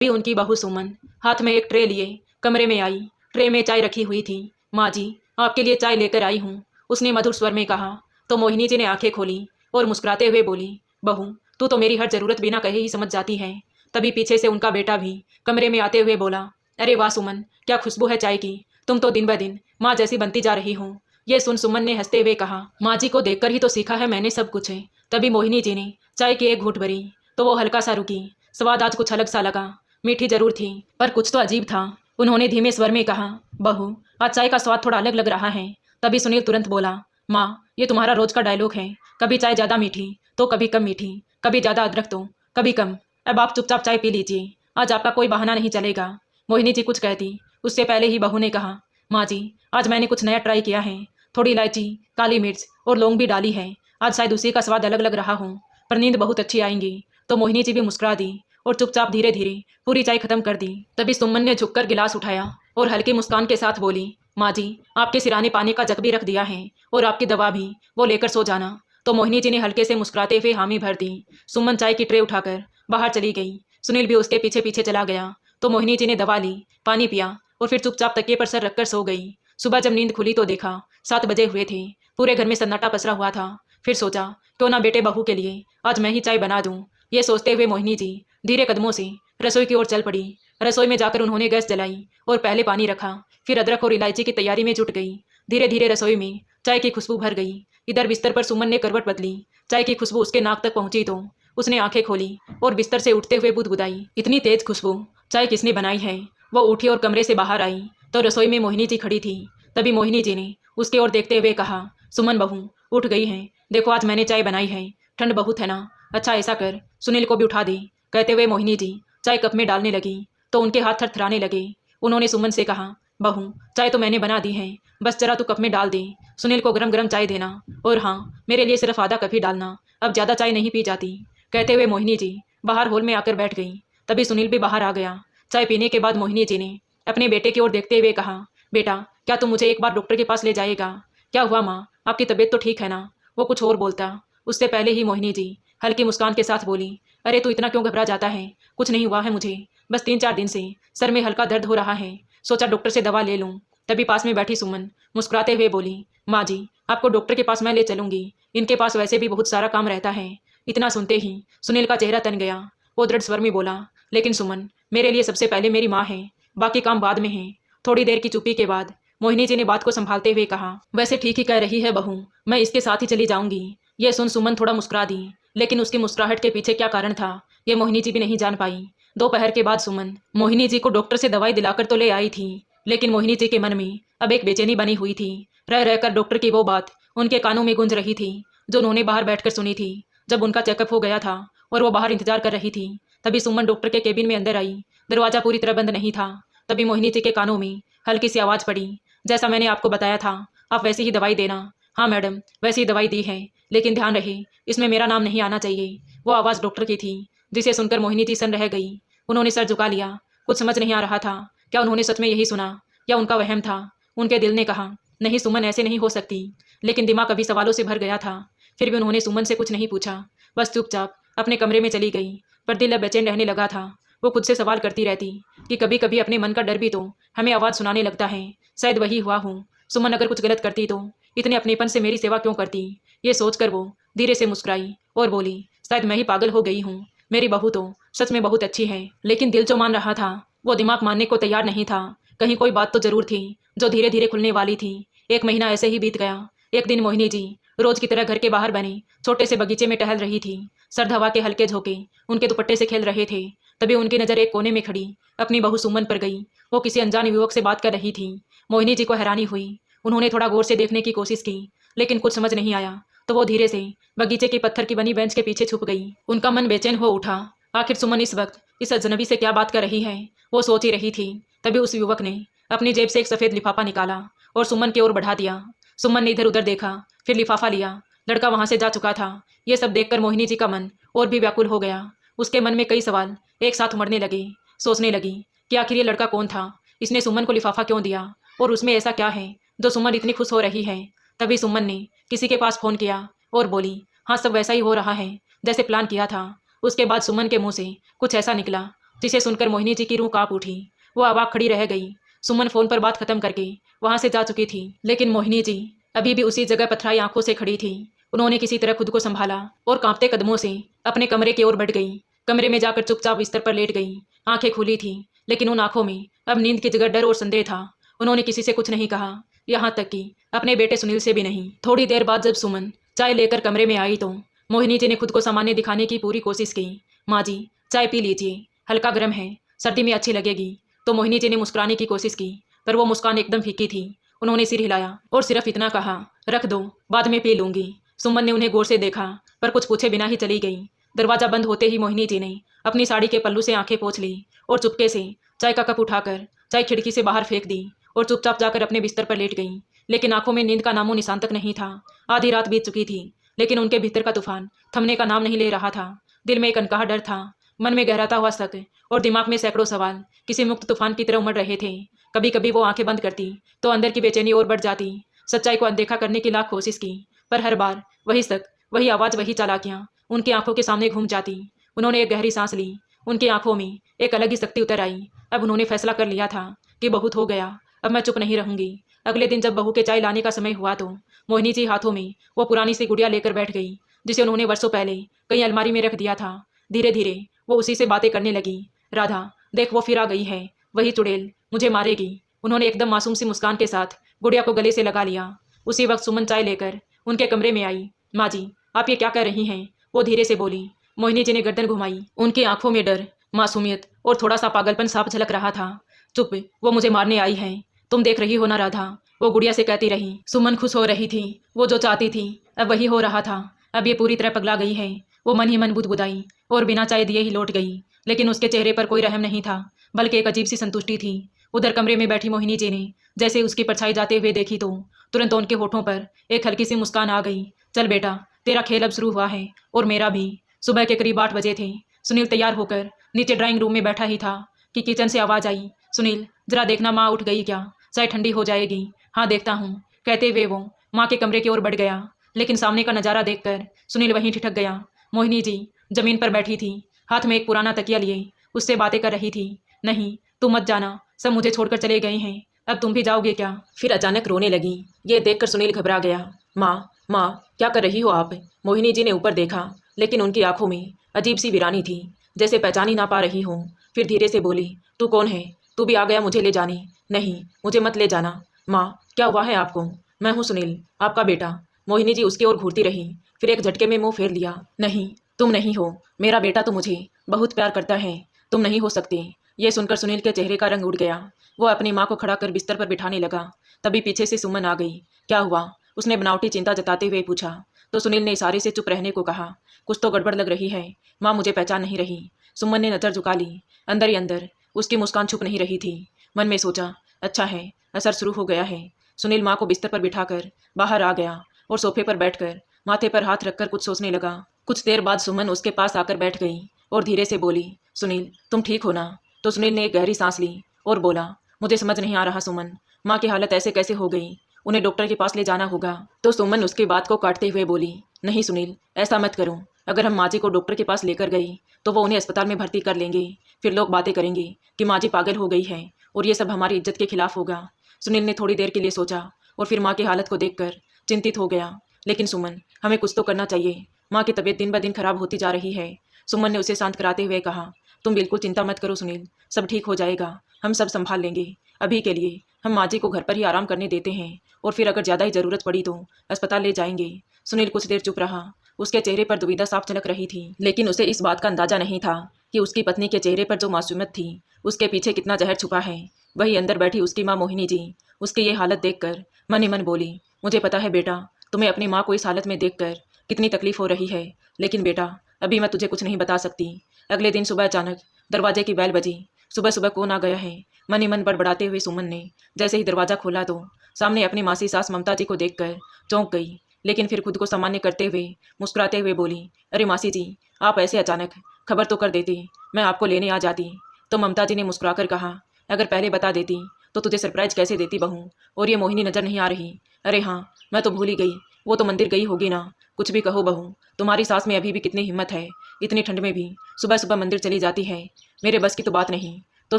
भी उनकी बहू सुमन हाथ में एक ट्रे लिए कमरे में आई। ट्रे में चाय रखी हुई थी। माँ जी, आपके लिए चाय लेकर आई हूँ, उसने मधुर स्वर में कहा। तो मोहिनी जी ने आंखें खोली और मुस्कुराते हुए बोली, बहू, तू तो मेरी हर जरूरत बिना कहे ही समझ जाती है। तभी पीछे से उनका बेटा भी कमरे में आते हुए बोला, अरे वाह सुमन, क्या खुशबू है चाय की, तुम तो दिन ब दिन माँ जैसी बनती जा रही हो। ये सुन सुमन ने हंसते हुए कहा, माँ जी को देखकर ही तो सीखा है मैंने सब कुछ है। तभी मोहिनी जी ने चाय की एक घूंट भरी तो वो हल्का सा रुकी। स्वाद आज कुछ अलग सा लगा। मीठी जरूर थी पर कुछ तो अजीब था। उन्होंने धीमे स्वर में कहा, बहू, आज चाय का स्वाद थोड़ा अलग लग रहा है। तभी सुनील तुरंत बोला, माँ, ये तुम्हारा रोज का डायलॉग है, कभी चाय ज़्यादा मीठी तो कभी कम मीठी, कभी ज़्यादा अदरक तो कभी कम। अब आप चुपचाप चाय पी लीजिए, आज आपका कोई बहाना नहीं चलेगा। मोहिनी जी कुछ कहती उससे पहले ही बहू ने कहा, माँ जी, आज मैंने कुछ नया ट्राई किया है, थोड़ी इलायची, काली मिर्च और लौंग भी डाली है। आज शायद उसी का स्वाद अलग लग रहा हो, पर नींद बहुत अच्छी आएंगी। तो मोहिनी जी भी मुस्कुरा दी और चुपचाप धीरे धीरे पूरी चाय खत्म कर दी। तभी सुमन ने झुककर गिलास उठाया और हल्की मुस्कान के साथ बोली, माँ जी, आपके सिराने पानी का जग भी रख दिया है और आपकी दवा भी, वो लेकर सो जाना। तो मोहिनी जी ने हल्के से मुस्कुराते हुए हामी भर दी। सुमन चाय की ट्रे उठाकर बाहर चली गई। सुनील भी उसके पीछे पीछे चला गया। तो मोहिनी जी ने दवा ली, पानी पिया और फिर चुपचाप तकिए पर सर रखकर सो गई। सुबह जब नींद खुली तो देखा 7 बजे हुए थे। पूरे घर में सन्नाटा पसरा हुआ था। फिर सोचा, क्यों ना बेटे बहू के लिए आज मैं ही चाय बना दूं। ये सोचते हुए मोहिनी जी धीरे कदमों से रसोई की ओर चल पड़ी। रसोई में जाकर उन्होंने गैस जलाई और पहले पानी रखा, फिर अदरक और इलायची की तैयारी में जुट गई। धीरे धीरे रसोई में चाय की खुशबू भर गई। इधर बिस्तर पर सुमन ने करवट बदली। चाय की खुशबू उसके नाक तक पहुंची तो उसने आंखें खोली और बिस्तर से उठते हुए बुदबुदाई, इतनी तेज खुशबू, चाय किसने बनाई है। वो उठी और कमरे से बाहर आई तो रसोई में मोहिनी जी खड़ी थी। तभी मोहिनी जी ने उसकी ओर देखते हुए कहा, सुमन बहू, उठ गई हैं, देखो आज मैंने चाय बनाई है, ठंड बहुत है ना। अच्छा ऐसा कर, सुनील को भी उठा दे। कहते हुए मोहिनी जी चाय कप में डालने लगी तो उनके हाथ थरथराने लगे। उन्होंने सुमन से कहा, बहू, चाय तो मैंने बना दी है, बस जरा तू कप में डाल दे। सुनील को गरम गरम चाय देना और हाँ, मेरे लिए सिर्फ आधा कप ही डालना, अब ज़्यादा चाय नहीं पी जाती। कहते हुए मोहिनी जी बाहर हॉल में आकर बैठ गई। तभी सुनील भी बाहर आ गया। चाय पीने के बाद मोहिनी जी ने अपने बेटे की ओर देखते हुए कहा, बेटा, क्या तुम मुझे एक बार डॉक्टर के पास ले जाएगा। क्या हुआ माँ, आपकी तबीयत तो ठीक है ना। वो कुछ और बोलता उससे पहले ही मोहिनी जी हल्की मुस्कान के साथ बोली, अरे तू इतना क्यों घबरा जाता है, कुछ नहीं हुआ है मुझे, बस 3-4 दिन से सर में हल्का दर्द हो रहा है, सोचा डॉक्टर से दवा ले लूँ। तभी पास में बैठी सुमन मुस्कुराते हुए बोली, माँ जी, आपको डॉक्टर के पास मैं ले चलूंगी, इनके पास वैसे भी बहुत सारा काम रहता है। इतना सुनते ही सुनील का चेहरा तन गया। वो दृढ़ स्वर में बोला, लेकिन सुमन, मेरे लिए सबसे पहले मेरी माँ है, बाकी काम बाद में है। थोड़ी देर की चुप्पी के बाद मोहिनी जी ने बात को संभालते हुए कहा, वैसे ठीक ही कह रही है बहू, मैं इसके साथ ही चली जाऊंगी। यह सुन सुमन थोड़ा मुस्कुरा दी, लेकिन उसकी मुस्कुराहट के पीछे क्या कारण था ये मोहिनी जी भी नहीं जान पाई। दोपहर के बाद सुमन मोहिनी जी को डॉक्टर से दवाई दिलाकर तो ले आई थी, लेकिन मोहिनी जी के मन में अब एक बेचैनी बनी हुई थी। रह रहकर डॉक्टर की वो बात उनके कानों में गूंज रही थी जो उन्होंने बाहर बैठकर सुनी थी जब उनका चेकअप हो गया था और वो बाहर इंतजार कर रही थी। तभी सुमन डॉक्टर के केबिन में अंदर आई। दरवाजा पूरी तरह बंद नहीं था। तभी मोहिनी जी के कानों में हल्की सी आवाज़ पड़ी, जैसा मैंने आपको बताया था, आप वैसी ही दवाई देना। हाँ मैडम, वैसी ही दवाई दी है, लेकिन ध्यान रहे इसमें मेरा नाम नहीं आना चाहिए। वो आवाज़ डॉक्टर की थी, जिसे सुनकर मोहिनी जी सन रह गई। उन्होंने सर झुका लिया। कुछ समझ नहीं आ रहा था, क्या उन्होंने सच में यही सुना या उनका वहम था। उनके दिल ने कहा, नहीं सुमन, ऐसे नहीं हो सकती, लेकिन दिमाग अभी सवालों से भर गया था। फिर भी उन्होंने सुमन से कुछ नहीं पूछा, बस चुपचाप अपने कमरे में चली गई। पर दिल अब बेचैन रहने लगा था। वो खुद से सवाल करती रहती कि कभी कभी अपने मन का डर भी तो हमें आवाज़ सुनाने लगता है, शायद वही हुआ हो। सुमन अगर कुछ गलत करती तो इतने अपनेपन से मेरी सेवा क्यों करती। ये सोचकर वो धीरे से मुस्कुराई और बोली, शायद मैं ही पागल हो गई हूँ, मेरी बहू तो सच में बहुत अच्छी है। लेकिन दिल जो मान रहा था वो दिमाग मानने को तैयार नहीं था। कहीं कोई बात तो जरूर थी जो धीरे धीरे खुलने वाली थी। 1 महीना ऐसे ही बीत गया। एक दिन मोहिनी जी रोज की तरह घर के बाहर बने छोटे से बगीचे में टहल रही थी। सर्द हवा के हल्के झोंके उनके दुपट्टे से खेल रहे थे। तभी उनकी नज़र एक कोने में खड़ी अपनी बहू सुमन पर गई। वो किसी अनजान युवक से बात कर रही थी। मोहिनी जी को हैरानी हुई। उन्होंने थोड़ा गौर से देखने की कोशिश की, लेकिन कुछ समझ नहीं आया। तो वो धीरे से बगीचे की पत्थर की बनी बेंच के पीछे छुप गई। उनका मन बेचैन हो उठा। आखिर सुमन इस वक्त इस अजनबी से क्या बात कर रही है, वो सोच ही रही थी। तभी उस युवक ने अपनी जेब से एक सफ़ेद लिफाफा निकाला और सुमन की ओर बढ़ा दिया। सुमन ने इधर उधर देखा, फिर लिफाफा लिया। लड़का वहां से जा चुका था। ये सब देखकर मोहिनी जी का मन और भी व्याकुल हो गया। उसके मन में कई सवाल एक साथ उमड़ने लगे। सोचने लगी कि आखिर ये लड़का कौन था, इसने सुमन को लिफाफा क्यों दिया और उसमें ऐसा क्या है जो सुमन इतनी खुश हो रही है। तभी सुमन ने किसी के पास फ़ोन किया और बोली, हाँ सब वैसा ही हो रहा है जैसे प्लान किया था। उसके बाद सुमन के मुंह से कुछ ऐसा निकला जिसे सुनकर मोहिनी जी की रूह कांप उठी। वो अवाक खड़ी रह गई। सुमन फोन पर बात खत्म करके वहां से जा चुकी थी, लेकिन मोहिनी जी अभी भी उसी जगह पथराई आंखों से खड़ी थी। उन्होंने किसी तरह खुद को संभाला और कांपते कदमों से अपने कमरे की ओर बढ़ गई। कमरे में जाकर चुपचाप बिस्तर पर लेट गई। आंखें खुली थी, लेकिन उन आंखों में अब नींद की जगह डर और संदेह था। उन्होंने किसी से कुछ नहीं कहा, यहाँ तक कि अपने बेटे सुनील से भी नहीं। थोड़ी देर बाद जब सुमन चाय लेकर कमरे में आई तो मोहिनी जी ने खुद को सामान्य दिखाने की पूरी कोशिश की। माँ जी, चाय पी लीजिए, हल्का गर्म है, सर्दी में अच्छी लगेगी। तो मोहिनी जी ने मुस्कुराने की कोशिश की, पर वो मुस्कान एकदम फीकी थी। उन्होंने सिर हिलाया और सिर्फ इतना कहा, रख दो, बाद में पी लूंगी। सुमन ने उन्हें गौर से देखा, पर कुछ पूछे बिना ही चली गई। दरवाजा बंद होते ही मोहिनी जी ने अपनी साड़ी के पल्लू से आंखें पोंछ ली और चुपके से चाय का कप उठाकर चाय खिड़की से बाहर फेंक दी और चुपचाप जाकर अपने बिस्तर पर लेट गई। लेकिन आंखों में नींद का नामो निशान तक नहीं था। आधी रात बीत चुकी थी, लेकिन उनके भीतर का तूफान थमने का नाम नहीं ले रहा था। दिल में एक अनकहा डर था, मन में गहराता हुआ शक और दिमाग में सैकड़ों सवाल किसी मुक्त तूफान की तरह उमड़ रहे थे। कभी कभी वो आंखें बंद करती तो अंदर की बेचैनी और बढ़ जाती। सच्चाई को अनदेखा करने की लाख कोशिश की, पर हर बार वही शक, वही आवाज़, वही चालाकियाँ उनकी आंखों के सामने घूम जाती। उन्होंने एक गहरी सांस ली। उनकी आंखों में एक अलग ही शक्ति उतर आई। अब उन्होंने फैसला कर लिया था कि बहुत हो गया, अब मैं चुप नहीं रहूंगी। अगले दिन जब बहू के चाय लाने का समय हुआ तो मोहिनी जी हाथों में वो पुरानी सी गुड़िया लेकर बैठ गई, जिसे उन्होंने वर्षों पहले कहीं अलमारी में रख दिया था। धीरे धीरे वो उसी से बातें करने लगी। राधा, देख वो फिर आ गई है, वही चुड़ैल मुझे मारेगी। उन्होंने एकदम मासूम सी मुस्कान के साथ गुड़िया को गले से लगा लिया। उसी वक्त सुमन चाय लेकर उनके कमरे में आई। माँ जी, आप ये क्या कर रही हैं? वो धीरे से बोली। मोहिनी जी ने गर्दन घुमाई। उनकी आंखों में डर, मासूमियत और थोड़ा सा पागलपन साफ झलक रहा था। चुप, वो मुझे मारने आई है, तुम देख रही हो ना राधा, वो गुड़िया से कहती रही। सुमन खुश हो रही थी, वो जो चाहती थी अब वही हो रहा था। अब ये पूरी तरह पगला गई है। वो मन ही मन बुदबुदाई और बिना चाय दिए ही लौट गई, लेकिन उसके चेहरे पर कोई रहम नहीं था, बल्कि एक अजीब सी संतुष्टि थी। उधर कमरे में बैठी मोहिनी जी ने जैसे उसकी परछाई जाते हुए देखी तो तुरंत उनके होठों पर एक हल्की सी मुस्कान आ गई। चल बेटा, तेरा खेल अब शुरू हुआ है और मेरा भी। सुबह के करीब 8 बजे थे। सुनील तैयार होकर नीचे ड्राइंग रूम में बैठा ही था कि किचन से आवाज़ आई, सुनील जरा देखना माँ उठ गई क्या, चाय ठंडी हो जाएगी। हाँ देखता हूँ, कहते हुए वो माँ के कमरे की ओर बढ़ गया, लेकिन सामने का नज़ारा देखकर सुनील वहीं ठिठक गया। मोहिनी जी जमीन पर बैठी थी, हाथ में एक पुराना तकिया लिए उससे बातें कर रही थी। नहीं, तुम मत जाना, सब मुझे छोड़कर चले गए हैं, अब तुम भी जाओगे क्या? फिर अचानक रोने लगी। ये देखकर सुनील घबरा गया। माँ, माँ क्या कर रही हो आप? मोहिनी जी ने ऊपर देखा, लेकिन उनकी आंखों में अजीब सी वीरानी थी, जैसे पहचान ही ना पा रही हो। फिर धीरे से बोली, तू कौन है? तू भी आ गया मुझे ले जाने? नहीं, मुझे मत ले जाना। माँ, क्या हुआ है आपको? मैं हूँ सुनील, आपका बेटा। मोहिनी जी उसकी ओर घूरती रही, फिर एक झटके में मुंह फेर लिया। नहीं, तुम नहीं हो, मेरा बेटा तो मुझे बहुत प्यार करता है, तुम नहीं हो सकते। ये सुनकर सुनील के चेहरे का रंग उड़ गया। वो अपनी माँ को खड़ा कर बिस्तर पर बिठाने लगा। तभी पीछे से सुमन आ गई। क्या हुआ? उसने बनावटी चिंता जताते हुए पूछा। तो सुनील ने इशारे से चुप रहने को कहा। कुछ तो गड़बड़ लग रही है, माँ मुझे पहचान नहीं रही। सुमन ने नज़र झुका ली। अंदर ही अंदर उसकी मुस्कान छुप नहीं रही थी। मन में सोचा, अच्छा है, असर शुरू हो गया है। सुनील माँ को बिस्तर पर बिठाकर बाहर आ गया और सोफे पर बैठकर माथे पर हाथ रखकर कुछ सोचने लगा। कुछ देर बाद सुमन उसके पास आकर बैठ गई और धीरे से बोली, सुनील तुम ठीक हो ना? तो सुनील ने एक गहरी सांस ली और बोला, मुझे समझ नहीं आ रहा सुमन, माँ की हालत ऐसे कैसे हो गई? उन्हें डॉक्टर के पास ले जाना होगा। तो सुमन उसकी बात को काटते हुए बोली, नहीं सुनील, ऐसा मत करो। अगर हम माँ जी को डॉक्टर के पास लेकर गए तो वो उन्हें अस्पताल में भर्ती कर लेंगे। फिर लोग बातें करेंगे कि माँ जी पागल हो गई है और ये सब हमारी इज्जत के खिलाफ होगा। सुनील ने थोड़ी देर के लिए सोचा और फिर माँ की हालत को देखकर चिंतित हो गया। लेकिन सुमन, हमें कुछ तो करना चाहिए, माँ की तबीयत दिन ब दिन खराब होती जा रही है। सुमन ने उसे शांत कराते हुए कहा, तुम बिल्कुल चिंता मत करो सुनील, सब ठीक हो जाएगा, हम सब संभाल लेंगे। अभी के लिए हम माँ जी को घर पर ही आराम करने देते हैं और फिर अगर ज़्यादा ही ज़रूरत पड़ी तो अस्पताल ले जाएंगे। सुनील कुछ देर चुप रहा। उसके चेहरे पर दुविधा साफ झलक रही थी, लेकिन उसे इस बात का अंदाजा नहीं था कि उसकी पत्नी के चेहरे पर जो मासूमियत थी उसके पीछे कितना जहर छुपा है। वही अंदर बैठी उसकी माँ मोहिनी जी उसकी ये हालत देखकर मन ही मन बोली, मुझे पता है बेटा, तुम्हें अपनी माँ को इस हालत में देखकर कितनी तकलीफ हो रही है, लेकिन बेटा अभी मैं तुझे कुछ नहीं बता सकती। अगले दिन सुबह अचानक दरवाजे की बैल बजी। सुबह सुबह कौन आ गया है? मन ही मन बड़बड़ाते हुए सुमन ने जैसे ही दरवाज़ा खोला तो सामने अपनी मासी सास ममता जी को देखकर चौंक गई, लेकिन फिर खुद को सामान्य करते हुए मुस्कुराते हुए बोली, अरे मासी जी, आप ऐसे अचानक, खबर तो कर देती, मैं आपको लेने आ जाती। तो ममता जी ने मुस्कुराकर कहा, अगर पहले बता देती तो तुझे सरप्राइज कैसे देती बहू? और ये मोहिनी नज़र नहीं आ रही? अरे हाँ, मैं तो भूल ही गई, वो तो मंदिर गई होगी ना। कुछ भी कहो बहू, तुम्हारी सास में अभी भी कितनी हिम्मत है, इतनी ठंड में भी सुबह सुबह मंदिर चली जाती है। मेरे बस की तो बात नहीं। तो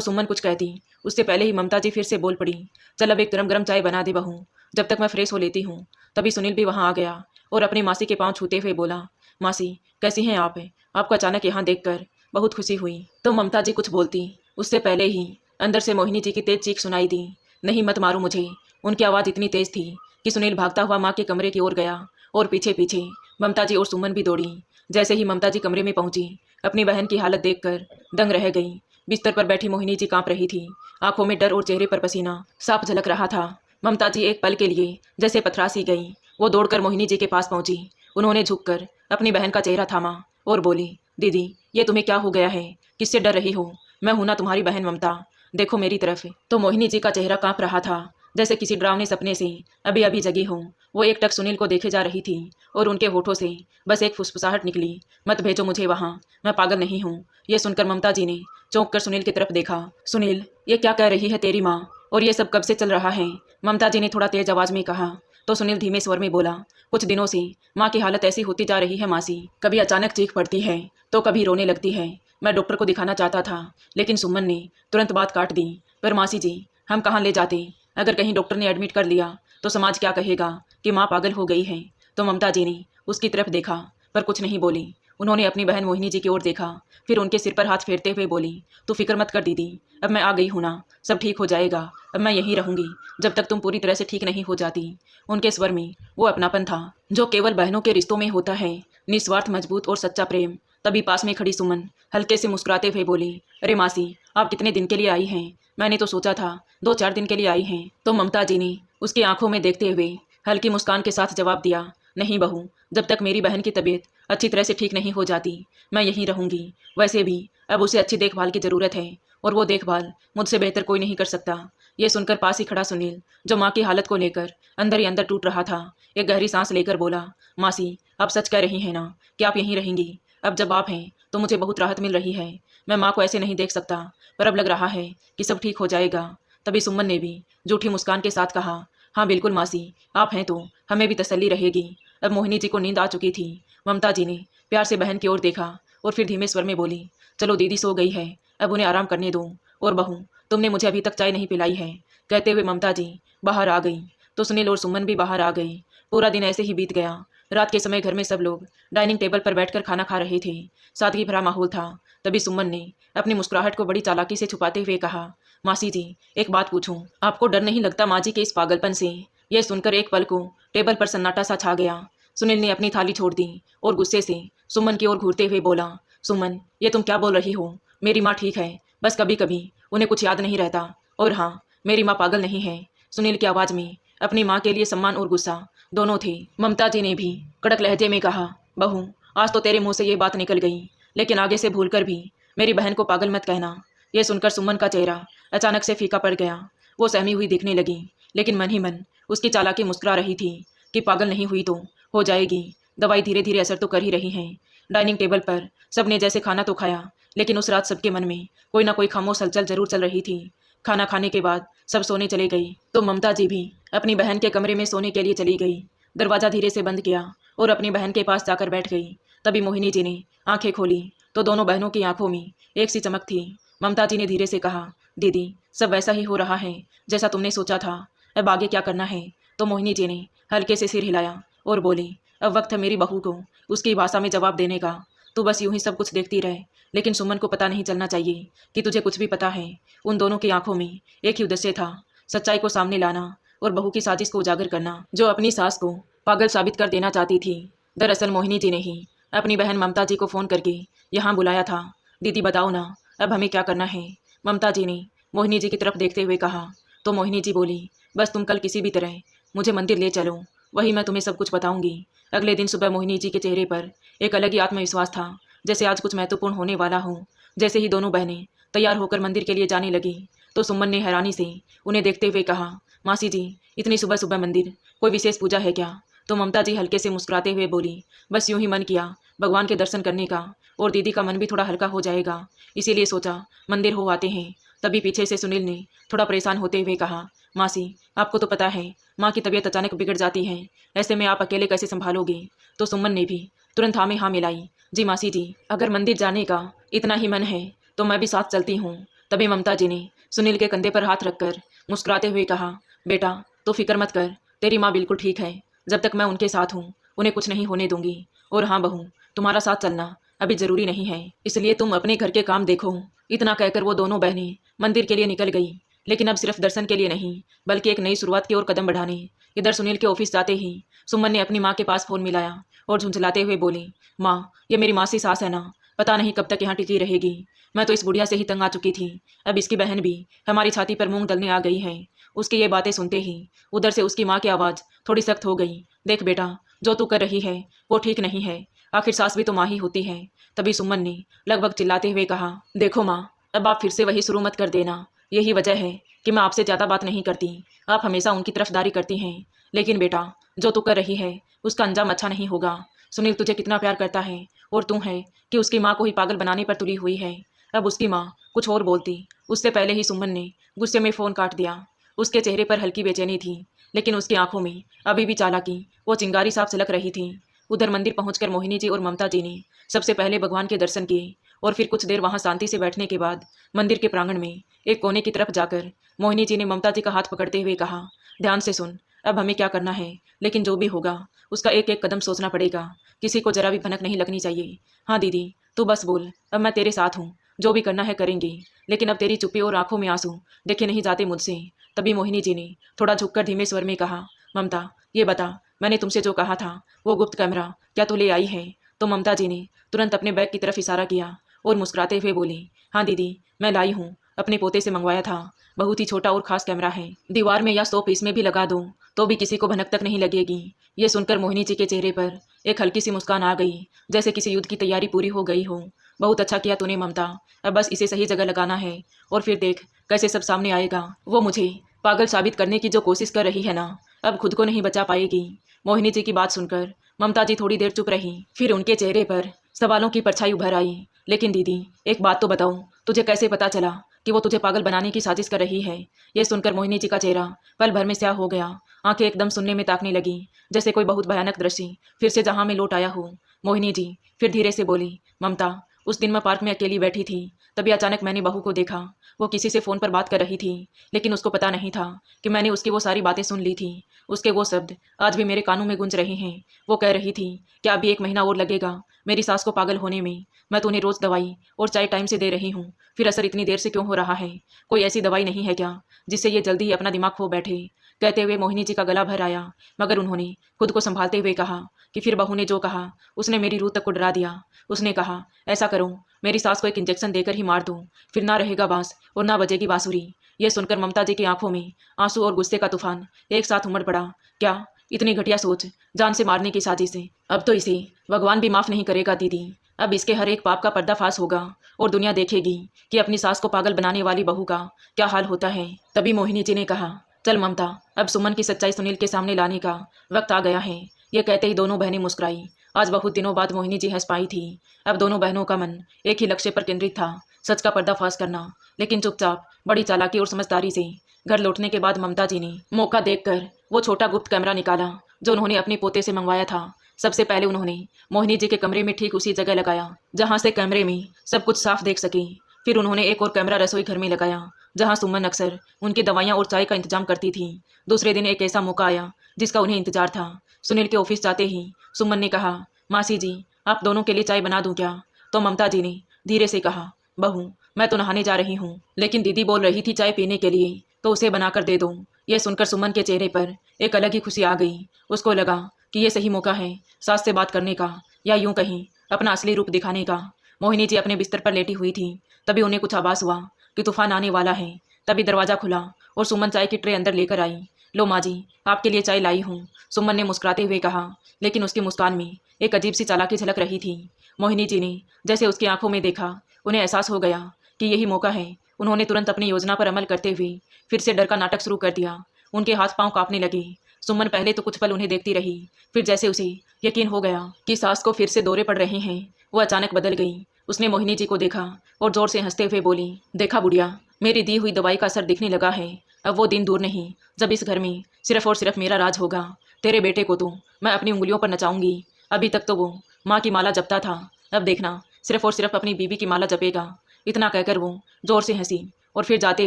सुमन कुछ कहती, उससे पहले ही ममता जी फिर से बोल पड़ी, चल अब एक गरम गरम चाय बना दे बहू, जब तक मैं फ्रेश हो लेती हूँ। तभी सुनील भी वहाँ आ गया और अपनी मासी के पाँव छूते हुए बोला, मासी कैसी हैं आप? आपको अचानक यहाँ देखकर बहुत खुशी हुई। तो ममता जी कुछ बोलती, उससे पहले ही अंदर से मोहिनी जी की तेज चीख सुनाई दी, नहीं मत मारो मुझे। उनकी आवाज़ इतनी तेज थी कि सुनील भागता हुआ माँ के कमरे की ओर गया और पीछे पीछे ममता जी और सुमन भी दौड़ी। जैसे ही ममता जी कमरे में पहुंची, अपनी बहन की हालत देखकर दंग रह गई। बिस्तर पर बैठी मोहिनी जी कांप रही थी, आंखों में डर और चेहरे पर पसीना साफ झलक रहा था। ममता जी एक पल के लिए जैसे पथरा सी गई। वो दौड़कर मोहिनी जी के पास पहुंची। उन्होंने झुककर अपनी बहन का चेहरा थामा और बोली, दीदी ये तुम्हें क्या हो गया है? किससे डर रही हो? मैं हूं ना तुम्हारी बहन ममता, देखो मेरी तरफ। तो मोहिनी जी का चेहरा कांप रहा था, जैसे किसी डरावने सपने से अभी अभी जगी हो। वो एकटक सुनील को देखे जा रही थी और उनके होठों से बस एक फुसफुसाहट निकली, मत भेजो मुझे वहाँ, मैं पागल नहीं हूँ। ये सुनकर ममता जी ने चौंक कर सुनील की तरफ देखा। सुनील, ये क्या कह रही है तेरी माँ, और ये सब कब से चल रहा है? ममता जी ने थोड़ा तेज आवाज में कहा। तो सुनील धीमे स्वर में बोला, कुछ दिनों से माँ की हालत ऐसी होती जा रही है मासी, कभी अचानक चीख पड़ती है तो कभी रोने लगती है। मैं डॉक्टर को दिखाना चाहता था, लेकिन सुमन ने तुरंत बात काट दी। पर मासी जी, हम कहाँ ले जाते? अगर कहीं डॉक्टर ने एडमिट कर लिया तो समाज क्या कहेगा कि माँ पागल हो गई है। तो ममता जी ने उसकी तरफ देखा पर कुछ नहीं बोली। उन्होंने अपनी बहन मोहिनी जी की ओर देखा, फिर उनके सिर पर हाथ फेरते हुए बोली, तू फिक्र मत कर दीदी, अब मैं आ गई हूँ ना, सब ठीक हो जाएगा। अब मैं यहीं रहूंगी जब तक तुम पूरी तरह से ठीक नहीं हो जाती। उनके स्वर में वो अपनापन था जो केवल बहनों के रिश्तों में होता है, निस्वार्थ, मजबूत और सच्चा प्रेम। तभी पास में खड़ी सुमन हल्के से मुस्कुराते हुए बोली, अरे मासी, आप कितने दिन के लिए आई हैं? मैंने तो सोचा था 2-4 दिन के लिए आई हैं। तो ममता जी ने उसकी आंखों में देखते हुए हल्की मुस्कान के साथ जवाब दिया, नहीं बहू, जब तक मेरी बहन की तबीयत अच्छी तरह से ठीक नहीं हो जाती मैं यहीं रहूंगी। वैसे भी अब उसे अच्छी देखभाल की ज़रूरत है और वो देखभाल मुझसे बेहतर कोई नहीं कर सकता। ये सुनकर पास ही खड़ा सुनील, जो माँ की हालत को लेकर अंदर ही अंदर टूट रहा था, एक गहरी सांस लेकर बोला, मासी आप सच कह रही हैं ना कि आप यहीं रहेंगी? अब जब आप हैं तो मुझे बहुत राहत मिल रही है। मैं माँ को ऐसे नहीं देख सकता, पर अब लग रहा है कि सब ठीक हो जाएगा। तभी सुमन ने भी झूठी मुस्कान के साथ कहा, हाँ बिल्कुल मासी, आप हैं तो हमें भी तसल्ली रहेगी। अब मोहिनी जी को नींद आ चुकी थी। ममता जी ने प्यार से बहन की ओर देखा और फिर धीमे स्वर में बोली, चलो दीदी सो गई है, अब उन्हें आराम करने दो। और बहू, तुमने मुझे अभी तक चाय नहीं पिलाई है। कहते हुए ममता जी बाहर आ गई तो सुनील और सुमन भी बाहर आ गए। पूरा दिन ऐसे ही बीत गया। रात के समय घर में सब लोग डाइनिंग टेबल पर बैठकर खाना खा रहे थे। सादगी भरा माहौल था। तभी सुमन ने अपनी मुस्कुराहट को बड़ी चालाकी से छुपाते हुए कहा, मासी जी एक बात पूछूं, आपको डर नहीं लगता माँ जी के इस पागलपन से? यह सुनकर एक पल को टेबल पर सन्नाटा सा छा गया। सुनील ने अपनी थाली छोड़ दी और गुस्से से सुमन की ओर घूरते हुए बोला, सुमन ये तुम क्या बोल रही हो? मेरी माँ ठीक है, बस कभी कभी उन्हें कुछ याद नहीं रहता। और हाँ, मेरी माँ पागल नहीं है। सुनील की आवाज़ में अपनी माँ के लिए सम्मान और गुस्सा दोनों थे। ममता जी ने भी कड़क लहजे में कहा, बहू आज तो तेरे मुंह से ये बात निकल गई, लेकिन आगे से भूलकर भी मेरी बहन को पागल मत कहना। यह सुनकर सुमन का चेहरा अचानक से फीका पड़ गया। वो सहमी हुई दिखने लगी, लेकिन मन ही मन उसकी चालाकी मुस्कुरा रही थी कि पागल नहीं हुई तो हो जाएगी, दवाई धीरे धीरे असर तो कर ही रही है। डाइनिंग टेबल पर सबने जैसे खाना तो खाया, लेकिन उस रात सबके मन में कोई ना कोई खामोश हलचल जरूर चल रही थी। खाना खाने के बाद सब सोने चले गई तो ममता जी भी अपनी बहन के कमरे में सोने के लिए चली गई। दरवाज़ा धीरे से बंद किया और अपनी बहन के पास जाकर बैठ गई। तभी मोहिनी जी ने आंखें खोली तो दोनों बहनों की आंखों में एक सी चमक थी। ममता जी ने धीरे से कहा, दीदी सब वैसा ही हो रहा है जैसा तुमने सोचा था, अब आगे क्या करना है? तो मोहिनी जी ने हल्के से सिर हिलाया और बोली, अब वक्त है मेरी बहू को उसकी भाषा में जवाब देने का। तू बस यूं ही सब कुछ देखती रहे, लेकिन सुमन को पता नहीं चलना चाहिए कि तुझे कुछ भी पता है। उन दोनों की आंखों में एक ही उद्देश्य था, सच्चाई को सामने लाना और बहू की साजिश को उजागर करना, जो अपनी सास को पागल साबित कर देना चाहती थी। दरअसल मोहिनी जी ने ही अपनी बहन ममता जी को फ़ोन करके यहाँ बुलाया था। दीदी बताओ ना, अब हमें क्या करना है? ममता जी ने मोहिनी जी की तरफ देखते हुए कहा। तो मोहिनी जी बोली, बस तुम कल किसी भी तरह मुझे मंदिर ले चलो, वही मैं तुम्हें सब कुछ बताऊंगी। अगले दिन सुबह मोहिनी जी के चेहरे पर एक अलग ही आत्मविश्वास था, जैसे आज कुछ महत्वपूर्ण होने वाला हो। जैसे ही दोनों बहनें तैयार होकर मंदिर के लिए जाने लगी तो सुमन ने हैरानी से उन्हें देखते हुए कहा, मासी जी इतनी सुबह सुबह मंदिर, कोई विशेष पूजा है क्या? तो ममता जी हल्के से मुस्कुराते हुए बोली, बस यूं ही मन किया भगवान के दर्शन करने का, और दीदी का मन भी थोड़ा हल्का हो जाएगा, इसीलिए सोचा मंदिर हो आते हैं। तभी पीछे से सुनील ने थोड़ा परेशान होते हुए कहा, मासी आपको तो पता है माँ की तबीयत अचानक बिगड़ जाती है, ऐसे में आप अकेले कैसे संभालोगे? तो सुमन ने भी तुरंत हाँ में हाँ मिलाई, जी मासी जी, अगर मंदिर जाने का इतना ही मन है तो मैं भी साथ चलती हूँ। तभी ममता जी ने सुनील के कंधे पर हाथ रखकर मुस्कुराते हुए कहा, बेटा तो फिक्र मत कर, तेरी माँ बिल्कुल ठीक है। जब तक मैं उनके साथ हूँ उन्हें कुछ नहीं होने दूंगी। और हाँ बहू, तुम्हारा साथ चलना अभी जरूरी नहीं है, इसलिए तुम अपने घर के काम देखो। इतना कहकर वो दोनों बहनें मंदिर के लिए निकल गई, लेकिन अब सिर्फ दर्शन के लिए नहीं बल्कि एक नई शुरुआत की ओर कदम बढ़ाने। इधर सुनील के ऑफिस जाते ही सुमन ने अपनी माँ के पास फोन मिलाया और झुंझलाते हुए बोली, माँ ये मेरी मासी सास है ना, पता नहीं कब तक यहाँ टिकी रहेगी। मैं तो इस बुढ़िया से ही तंग आ चुकी थी, अब इसकी बहन भी हमारी छाती पर मूंग दलने आ गई है। उसकी ये बातें सुनते ही उधर से उसकी माँ की आवाज़ थोड़ी सख्त हो गई, देख बेटा जो तू कर रही है वो ठीक नहीं है, आखिर सास भी तो माँ ही होती है। तभी सुमन ने लगभग चिल्लाते हुए कहा, देखो माँ अब आप फिर से वही शुरू मत कर देना। यही वजह है कि मैं आपसे ज़्यादा बात नहीं करती, आप हमेशा उनकी तरफदारी करती हैं। लेकिन बेटा जो तू कर रही है उसका अंजाम अच्छा नहीं होगा। सुनील तुझे कितना प्यार करता है और तू है कि उसकी माँ को ही पागल बनाने पर तुली हुई है। अब उसकी माँ कुछ और बोलती उससे पहले ही सुमन ने गुस्से में फ़ोन काट दिया। उसके चेहरे पर हल्की बेचैनी थी, लेकिन उसकी आंखों में अभी भी चालाकी वो चिंगारी साफ झलक रही थी। उधर मंदिर पहुंचकर मोहिनी जी और ममता जी ने सबसे पहले भगवान के दर्शन किए और फिर कुछ देर वहां शांति से बैठने के बाद मंदिर के प्रांगण में एक कोने की तरफ जाकर मोहिनी जी ने ममता जी का हाथ पकड़ते हुए कहा, ध्यान से सुन, अब हमें क्या करना है, लेकिन जो भी होगा उसका एक एक कदम सोचना पड़ेगा, किसी को जरा भी भनक नहीं लगनी चाहिए। हाँ दीदी तू बस बोल, अब मैं तेरे साथ हूँ, जो भी करना है करेंगे, लेकिन अब तेरी चुप्पी और आंखों में आंसू देखे नहीं जाते मुझसे। तभी मोहिनी जी ने थोड़ा झुककर धीमे स्वर में कहा, ममता ये बता, मैंने तुमसे जो कहा था वो गुप्त कैमरा क्या तू ले आई है? तो ममता जी ने तुरंत अपने बैग की तरफ इशारा किया और मुस्कुराते हुए बोली, हाँ दीदी मैं लाई हूँ, अपने पोते से मंगवाया था, बहुत ही छोटा और खास कैमरा है, दीवार में या 100 पीस में भी लगा दूँ तो भी किसी को भनक तक नहीं लगेगी। ये सुनकर मोहिनी जी के चेहरे पर एक हल्की सी मुस्कान आ गई, जैसे किसी युद्ध की तैयारी पूरी हो गई हो। बहुत अच्छा किया तूने ममता, अब बस इसे सही जगह लगाना है और फिर देख कैसे सब सामने आएगा। वो मुझे पागल साबित करने की जो कोशिश कर रही है ना, अब खुद को नहीं बचा पाएगी। मोहिनी जी की बात सुनकर ममता जी थोड़ी देर चुप रही, फिर उनके चेहरे पर सवालों की परछाई उभर आई। लेकिन दीदी एक बात तो बताओ, तुझे कैसे पता चला कि वो तुझे पागल बनाने की साजिश कर रही है? ये सुनकर मोहिनी जी का चेहरा पल भर में स्याह हो गया, आंखें एकदम सुनने में ताकने लगी, जैसे कोई बहुत भयानक दृश्य फिर से जहां में लौट आया हो। मोहिनी जी फिर धीरे से बोली, ममता उस दिन मैं पार्क में अकेली बैठी थी, तभी अचानक मैंने बहू को देखा, वो किसी से फ़ोन पर बात कर रही थी, लेकिन उसको पता नहीं था कि मैंने उसकी वो सारी बातें सुन ली थी। उसके वो शब्द आज भी मेरे कानों में गूंज रहे हैं। वो कह रही थी कि अभी 1 महीना और लगेगा मेरी सास को पागल होने में, मैं तो उन्हें रोज़ दवाई और चाय टाइम से दे रही हूँ, फिर असर इतनी देर से क्यों हो रहा है? कोई ऐसी दवाई नहीं है क्या जिससे ये जल्दी ही अपना दिमाग खो बैठे? कहते हुए मोहिनी जी का गला भर आया, मगर उन्होंने खुद को संभालते हुए कहा कि फिर बहू ने जो कहा उसने मेरी रूह तक को डरा दिया। उसने कहा, ऐसा करो मेरी सास को एक इंजेक्शन देकर ही मार दूं, फिर ना रहेगा बांस और ना बजेगी बांसुरी। ये सुनकर ममता जी की आंखों में आंसू और गुस्से का तूफान एक साथ उमड़ पड़ा। क्या इतनी घटिया सोच, जान से मारने की साजिश है? अब तो इसे भगवान भी माफ नहीं करेगा दीदी, अब इसके हर एक पाप का पर्दाफाश होगा और दुनिया देखेगी कि अपनी सास को पागल बनाने वाली बहू का क्या हाल होता है। तभी मोहिनी जी ने कहा, चल ममता अब सुमन की सच्चाई सुनील के सामने लाने का वक्त आ गया है। ये कहते ही दोनों बहनें मुस्कुराई। आज बहुत दिनों बाद मोहिनी जी हंस पाई थी। अब दोनों बहनों का मन एक ही लक्ष्य पर केंद्रित था, सच का पर्दाफाश करना। लेकिन चुपचाप बड़ी चालाकी और समझदारी से घर लौटने के बाद ममता जी ने मौका देखकर वो छोटा गुप्त कैमरा निकाला जो उन्होंने अपने पोते से मंगवाया था। सबसे पहले उन्होंने मोहिनी जी के कमरे में ठीक उसी जगह लगाया जहां से कैमरे में सब कुछ साफ देख सके। फिर उन्होंने एक और कैमरा रसोई घर में लगाया जहां सुमन अक्सर उनकी दवाइयां और चाय का इंतजाम करती थी। दूसरे दिन एक ऐसा मौका आया जिसका उन्हें इंतजार था। सुनील के ऑफिस जाते ही सुमन ने कहा, मासी जी आप दोनों के लिए चाय बना दूं क्या? तो ममता जी ने धीरे से कहा, बहू मैं तो नहाने जा रही हूँ, लेकिन दीदी बोल रही थी चाय पीने के लिए तो उसे बनाकर दे दूँ। यह सुनकर सुमन के चेहरे पर एक अलग ही खुशी आ गई। उसको लगा कि ये सही मौका है सास से बात करने का, या यूं कहीं अपना असली रूप दिखाने का। मोहिनी जी अपने बिस्तर पर लेटी हुई थी, तभी उन्हें कुछ आभास हुआ कि तूफान आने वाला है। तभी दरवाज़ा खुला और सुमन चाय की ट्रे अंदर लेकर आई। लो माँ जी आपके लिए चाय लाई हूँ, सुमन ने मुस्कुराते हुए कहा, लेकिन उसकी मुस्कान में एक अजीब सी चालाकी झलक रही थी। मोहिनी जी ने जैसे उसकी आंखों में देखा, उन्हें एहसास हो गया कि यही मौका है। उन्होंने तुरंत अपनी योजना पर अमल करते हुए फिर से डर का नाटक शुरू कर दिया। उनके हाथ पांव कांपने लगे। सुमन पहले तो कुछ पल उन्हें देखती रही, फिर जैसे उसे यकीन हो गया कि सास को फिर से दौरे पड़ रहे हैं, वो अचानक बदल गई। उसने मोहिनी जी को देखा और जोर से हंसते हुए बोली, देखा बुढ़िया, मेरी दी हुई दवाई का असर दिखने लगा है। अब वो दिन दूर नहीं जब इस घर में सिर्फ और सिर्फ मेरा राज होगा। तेरे बेटे को तो मैं अपनी उंगलियों पर नचाऊंगी। अभी तक तो वो माँ की माला जपता था, अब देखना सिर्फ और सिर्फ अपनी बीबी की माला जपेगा। इतना कहकर वो जोर से हंसी और फिर जाते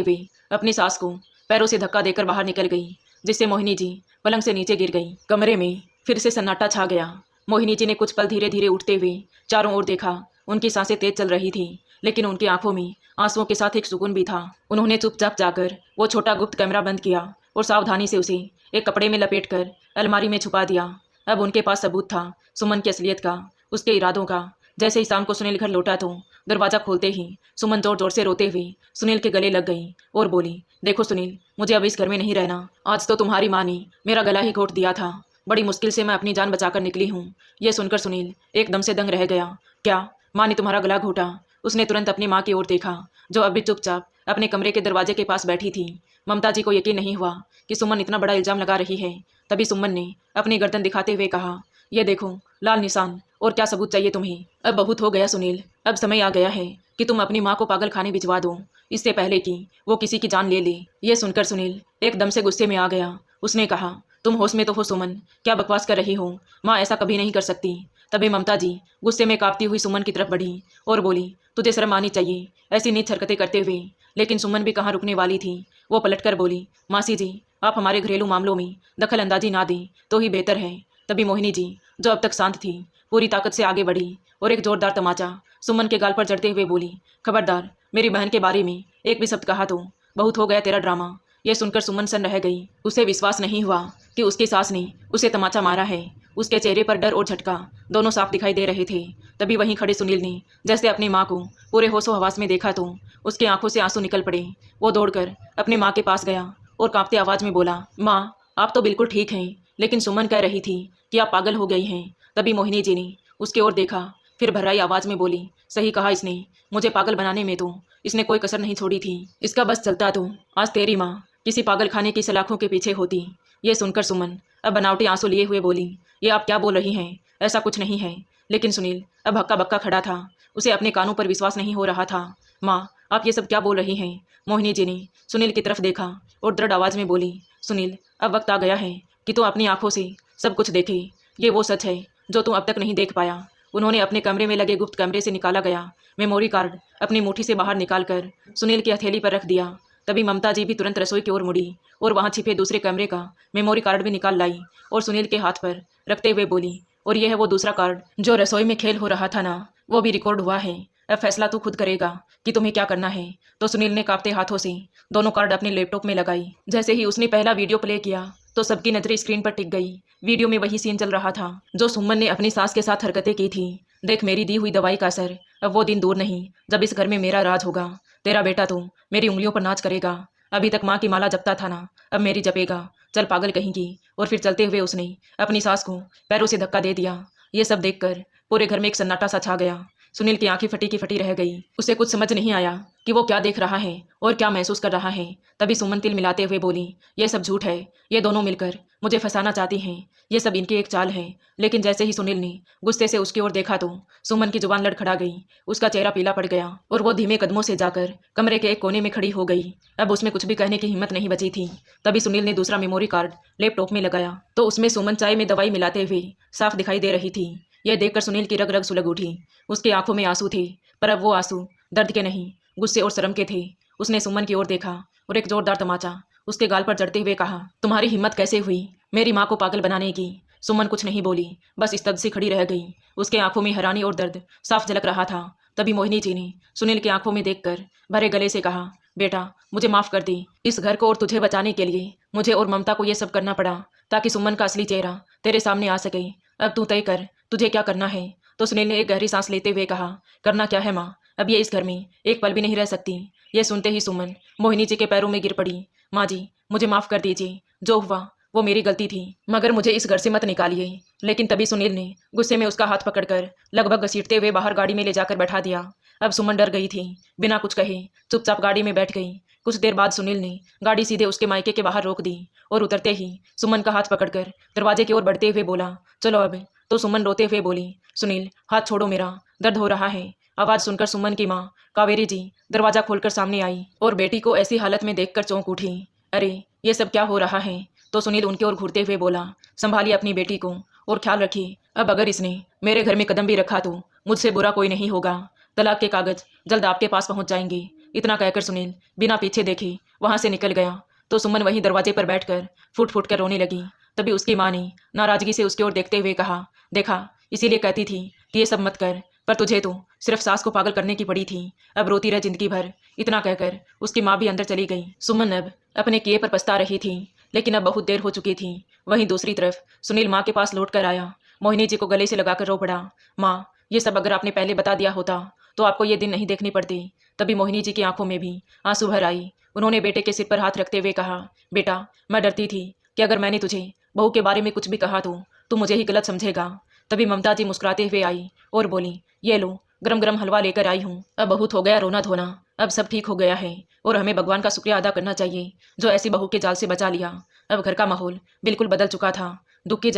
हुए अपनी सास को पैरों से धक्का देकर बाहर निकल गई, जिससे मोहिनी जी पलंग से नीचे गिर गई। कमरे में फिर से सन्नाटा छा गया। मोहिनी जी ने कुछ पल धीरे धीरे उठते हुए चारों ओर देखा। उनकी सांसें तेज चल रही थी, लेकिन उनकी आंखों में आंसुओं के साथ एक सुकून भी था। उन्होंने चुपचाप जाकर वो छोटा गुप्त कैमरा बंद किया और सावधानी से उसे एक कपड़े में लपेटकर अलमारी में छुपा दिया। अब उनके पास सबूत था सुमन की असलियत का, उसके इरादों का। जैसे ही शाम को सुनील घर लौटा तो दरवाजा खोलते ही सुमन जोर जोर से रोते हुए सुनील के गले लग गई और बोली, देखो सुनील, मुझे अब इस घर में नहीं रहना। आज तो तुम्हारी माँ ने मेरा गला ही घोट दिया था। बड़ी मुश्किल से मैं अपनी जान बचाकर निकली हूँ। यह सुनकर सुनील एकदम से दंग रह गया। क्या माँ ने तुम्हारा गला घोटा? उसने तुरंत अपनी माँ की ओर देखा, जो अब भी चुपचाप अपने कमरे के दरवाजे के पास बैठी थी। ममता जी को यकीन नहीं हुआ कि सुमन इतना बड़ा इल्जाम लगा रही है। तभी सुमन ने अपनी गर्दन दिखाते हुए कहा, यह देखो लाल निशान, और क्या सबूत चाहिए तुम्हें? अब बहुत हो गया सुनील, अब समय आ गया है कि तुम अपनी माँ को पागल खाने भिजवा दो, इससे पहले कि वो किसी की जान ले ले। यह सुनकर सुनील एकदम से गुस्से में आ गया। उसने कहा, तुम होश में तो हो सुमन, क्या बकवास कर रही हो? माँ ऐसा कभी नहीं कर सकती। तभी ममता जी गुस्से में कांपती हुई सुमन की तरफ बढ़ी और बोली, तुझे शर्म आनी चाहिए ऐसी नीच हरकतें करते हुए। लेकिन सुमन भी कहाँ रुकने वाली थी। वो पलटकर बोली, मासी जी, आप हमारे घरेलू मामलों में दखल अंदाजी ना दें तो ही बेहतर है। तभी मोहिनी जी, जो अब तक शांत थी, पूरी ताकत से आगे बढ़ी और एक जोरदार तमाचा सुमन के गाल पर जड़ते हुए बोली, खबरदार मेरी बहन के बारे में एक भी शब्द कहा तो बहुत हो गया तेरा ड्रामा। यह सुनकर सुमन सन रह गई। उसे विश्वास नहीं हुआ कि उसकी सास ने उसे तमाचा मारा है। उसके चेहरे पर डर और झटका दोनों साफ दिखाई दे रहे थे। तभी वहीं खड़े सुनील ने जैसे अपनी माँ को पूरे होशो हवास में देखा तो उसकी आंखों से आंसू निकल पड़े। वो दौड़कर अपनी माँ के पास गया और कांपती आवाज में बोला, माँ आप तो बिल्कुल ठीक हैं, लेकिन सुमन कह रही थी कि आप पागल हो गई हैं। तभी मोहिनी जी ने उसकी ओर देखा, फिर भर्राई आवाज में बोली, सही कहा इसने, मुझे पागल बनाने में तो इसने कोई कसर नहीं छोड़ी थी। इसका बस चलता तो आज तेरी माँ किसी पागल खाने की सलाखों के पीछे होती। ये सुनकर सुमन अब बनावटी आंसू लिए हुए बोली, ये आप क्या बोल रही हैं? ऐसा कुछ नहीं है। लेकिन सुनील अब हक्का बक्का खड़ा था। उसे अपने कानों पर विश्वास नहीं हो रहा था। माँ आप ये सब क्या बोल रही हैं? मोहिनी जी ने सुनील की तरफ देखा और दृढ़ आवाज में बोली, सुनील अब वक्त आ गया है कि तू अपनी आंखों से सब कुछ देखे। ये वो सच है जो तू अब तक नहीं देख पाया। उन्होंने अपने कमरे में लगे गुप्त कमरे से निकाला गया मेमोरी कार्ड अपनी मुट्ठी से बाहर निकालकर सुनील की हथेली पर रख दिया। तभी ममता जी भी तुरंत रसोई की ओर मुड़ी और वहां छिपे दूसरे कमरे का मेमोरी कार्ड भी निकाल लाई और सुनील के हाथ पर रखते हुए बोली, और यह है वो दूसरा कार्ड जो रसोई में खेल हो रहा था ना, वो भी रिकॉर्ड हुआ है। अब फैसला तू खुद करेगा कि तुम्हें क्या करना है। तो सुनील ने कांपते हाथों से दोनों कार्ड अपने लैपटॉप में लगाई। जैसे ही उसने पहला वीडियो प्ले किया तो सबकी नजरें स्क्रीन पर टिक गई। वीडियो में वही सीन चल रहा था जो सुमन ने अपनी सास के साथ हरकतें की थी। देख मेरी दी हुई दवाई का असर, अब वो दिन दूर नहीं जब इस घर में मेरा राज होगा। तेरा बेटा तो मेरी उंगलियों पर नाच करेगा। अभी तक माँ की माला जपता था ना, अब मेरी जपेगा। चल पागल कहेंगी। और फिर चलते हुए उसने अपनी सास को पैरों से धक्का दे दिया। ये सब देखकर पूरे घर में एक सन्नाटा सा छा गया। सुनील की आंखें फटी की फटी रह गई। उसे कुछ समझ नहीं आया कि वो क्या देख रहा है और क्या महसूस कर रहा है। तभी सुमन तिल मिलाते हुए बोली, ये सब झूठ है। ये दोनों मिलकर मुझे फंसाना चाहती हैं। ये सब इनकी एक चाल है। लेकिन जैसे ही सुनील ने गुस्से से उसकी ओर देखा तो सुमन की जुबान लड़खड़ा गई। उसका चेहरा पीला पड़ गया और वो धीमे कदमों से जाकर कमरे के एक कोने में खड़ी हो गई। अब उसमें कुछ भी कहने की हिम्मत नहीं बची थी। तभी सुनील ने दूसरा मेमोरी कार्ड लैपटॉप में लगाया तो उसमें सुमन चाय में दवाई मिलाते हुए साफ दिखाई दे रही थी। यह देखकर सुनील की रग रग सुलग उठी। उसकी आंखों में आंसू थे, पर अब वो आंसू दर्द के नहीं, गुस्से और शर्म के थे। उसने सुमन की ओर देखा और एक जोरदार तमाचा उसके गाल पर जड़ते हुए कहा, तुम्हारी हिम्मत कैसे हुई मेरी माँ को पागल बनाने की? सुमन कुछ नहीं बोली, बस स्तब्ध सी खड़ी रह गई। उसके आंखों में हैरानी और दर्द साफ झलक रहा था। तभी मोहिनी जी ने सुनील की आंखों में देखकर भरे गले से कहा, बेटा मुझे माफ कर दे। इस घर को और तुझे बचाने के लिए मुझे और ममता को यह सब करना पड़ा ताकि सुमन का असली चेहरा तेरे सामने आ सके। अब तू तय कर तुझे क्या करना है। तो सुनील ने एक गहरी सांस लेते हुए कहा, करना क्या है माँ, अब ये इस घर में एक पल भी नहीं रह सकती। यह सुनते ही सुमन मोहिनी जी के पैरों में गिर पड़ी। माँ जी मुझे माफ़ कर दीजिए, जो हुआ वो मेरी गलती थी, मगर मुझे इस घर से मत निकालिए। लेकिन तभी सुनील ने गुस्से में उसका हाथ पकड़कर लगभग घसीटते हुए बाहर गाड़ी में ले जाकर बैठा दिया। अब सुमन डर गई थी, बिना कुछ कहे चुपचाप गाड़ी में बैठ गई। कुछ देर बाद सुनील ने गाड़ी सीधे उसके मायके के बाहर रोक दी और उतरते ही सुमन का हाथ पकड़कर दरवाजे की ओर बढ़ते हुए बोला, चलो अब। तो सुमन रोते हुए बोली, सुनील हाथ छोड़ो मेरा, दर्द हो रहा है। आवाज सुनकर सुमन की माँ कावेरी जी दरवाजा खोलकर सामने आई और बेटी को ऐसी हालत में देखकर चौंक उठी। अरे ये सब क्या हो रहा है? तो सुनील उनकी ओर घूरते हुए बोला, संभालिए अपनी बेटी को और ख्याल रखिए, अब अगर इसने मेरे घर में कदम भी रखा तो मुझसे बुरा कोई नहीं होगा। तलाक के कागज जल्द आपके पास पहुंच जाएंगे। इतना कहकर सुनील बिना पीछे देखे वहां से निकल गया तो सुमन वहीं दरवाजे पर बैठकर फूट फूट कर रोने लगी। तभी उसकी माँ ने नाराजगी से उसकी ओर देखते हुए कहा, देखा इसीलिए कहती थी कि ये सब मत कर, पर तुझे तो सिर्फ सास को पागल करने की पड़ी थी, अब रोती रह जिंदगी भर। इतना कहकर उसकी माँ भी अंदर चली गई। सुमन अब अपने किए पर पछता रही थी, लेकिन अब बहुत देर हो चुकी थी। वहीं दूसरी तरफ सुनील माँ के पास लौट कर आया। मोहिनी जी को गले से लगाकर रो पड़ा। माँ, ये सब अगर आपने पहले बता दिया होता तो आपको ये दिन नहीं देखने पड़ते। तभी मोहिनी जी की आंखों में भी आंसू भर आई। उन्होंने बेटे के सिर पर हाथ रखते हुए कहा, बेटा मैं डरती थी कि अगर मैंने तुझे बहू के बारे में कुछ भी कहा तो तू मुझे ही गलत समझेगा। तभी ममता जी मुस्कुराते हुए आई और बोली, ये लो गरम गरम हलवा लेकर आई हूँ। अब बहुत हो गया रोना धोना, अब सब ठीक हो गया है और हमें भगवान का शुक्रिया अदा करना चाहिए जो ऐसी बहू के जाल से बचा लिया। अब घर का माहौल बिल्कुल बदल चुका था। दुख की